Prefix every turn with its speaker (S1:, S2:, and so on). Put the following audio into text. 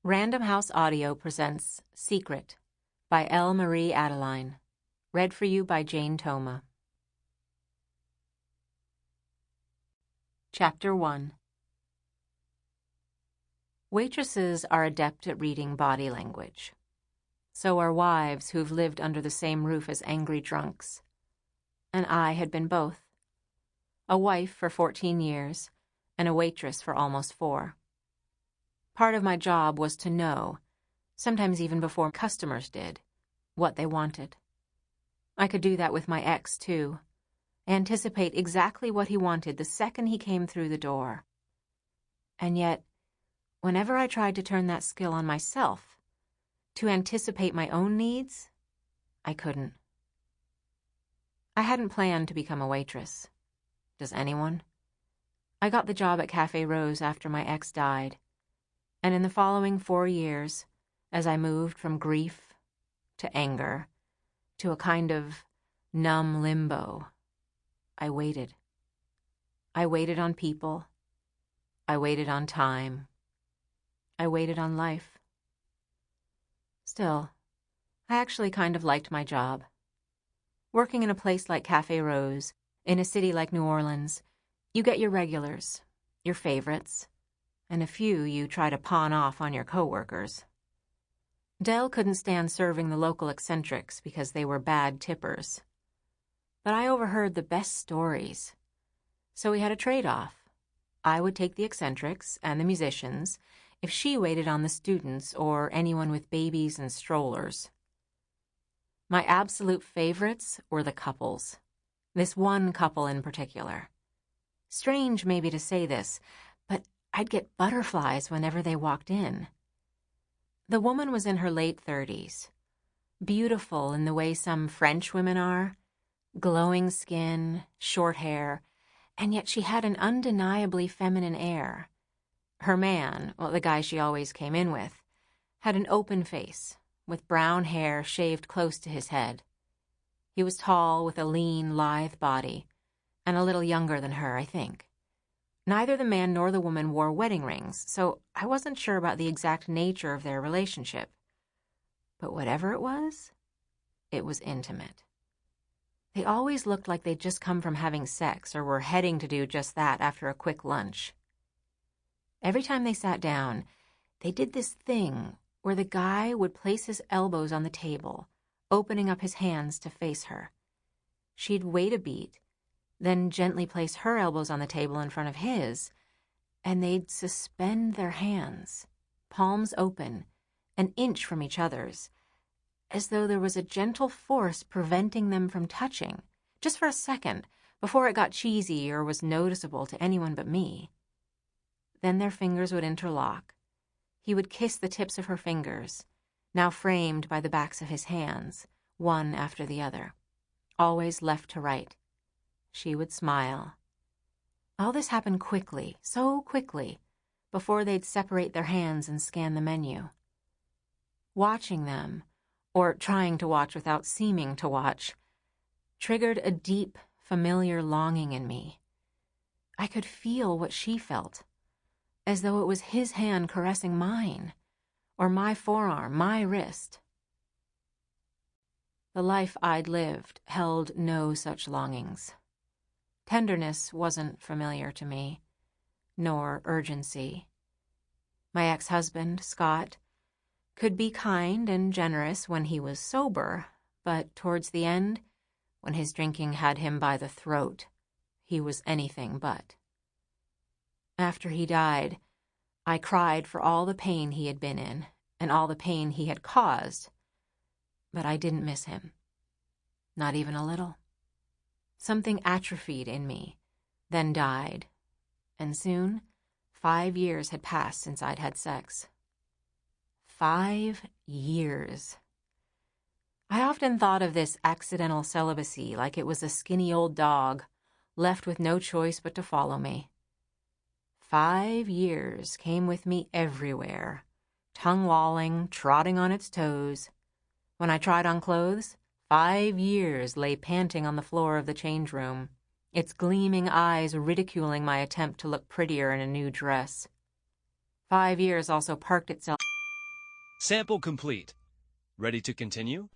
S1: Random House Audio presents S.E.C.R.E.T. by L. Marie Adeline. Read for you by Jane Thoma. Chapter 1. Waitresses are adept at reading body language. So are wives who've lived under the same roof as angry drunks. And I had been both. A wife for 14 years, and a waitress for almost 4. Part of my job was to know, sometimes even before customers did, what they wanted. I could do that with my ex, too. Anticipate exactly what he wanted the second he came through the door. And yet, whenever I tried to turn that skill on myself, to anticipate my own needs, I couldn't. I hadn't planned to become a waitress. Does anyone? I got the job at Café Rose after my ex died. And in the following 4 years, as I moved from grief to anger to a kind of numb limbo, I waited. I waited on people. I waited on time. I waited on life. Still, I actually kind of liked my job. Working in a place like Café Rose, in a city like New Orleans, you get your regulars, your favorites, and a few you try to pawn off on your coworkers. Del couldn't stand serving the local eccentrics because they were bad tippers. But I overheard the best stories. So we had a trade-off. I would take the eccentrics and the musicians if she waited on the students or anyone with babies and strollers. My absolute favorites were the couples. This one couple in particular. Strange maybe to say this, but I'd get butterflies whenever they walked in. The woman was in her late 30s, beautiful in the way some French women are, glowing skin, short hair, and yet she had an undeniably feminine air. Her man, well, the guy she always came in with, had an open face, with brown hair shaved close to his head. He was tall with a lean, lithe body, and a little younger than her, I think. Neither the man nor the woman wore wedding rings, so I wasn't sure about the exact nature of their relationship. But whatever it was intimate. They always looked like they'd just come from having sex or were heading to do just that after a quick lunch. Every time they sat down, they did this thing where the guy would place his elbows on the table, opening up his hands to face her. She'd wait a beat, then gently place her elbows on the table in front of his, and they'd suspend their hands, palms open, an inch from each other's, as though there was a gentle force preventing them from touching, just for a second, before it got cheesy or was noticeable to anyone but me. Then their fingers would interlock. He would kiss the tips of her fingers, now framed by the backs of his hands, one after the other, always left to right. She would smile. All this happened quickly, so quickly, before they'd separate their hands and scan the menu. Watching them, or trying to watch without seeming to watch, triggered a deep, familiar longing in me. I could feel what she felt, as though it was his hand caressing mine, or my forearm, my wrist. The life I'd lived held no such longings. Tenderness wasn't familiar to me, nor urgency. My ex-husband, Scott, could be kind and generous when he was sober, but towards the end, when his drinking had him by the throat, he was anything but. After he died, I cried for all the pain he had been in and all the pain he had caused, but I didn't miss him. Not even a little. Something atrophied in me, then died, and soon 5 years had passed since I'd had sex. 5 years. I often thought of this accidental celibacy like it was a skinny old dog, left with no choice but to follow me. 5 years came with me everywhere, tongue-lolling, trotting on its toes. When I tried on clothes, 5 years lay panting on the floor of the change room, its gleaming eyes ridiculing my attempt to look prettier in a new dress. 5 years also parked itself
S2: Sample complete. Ready to continue?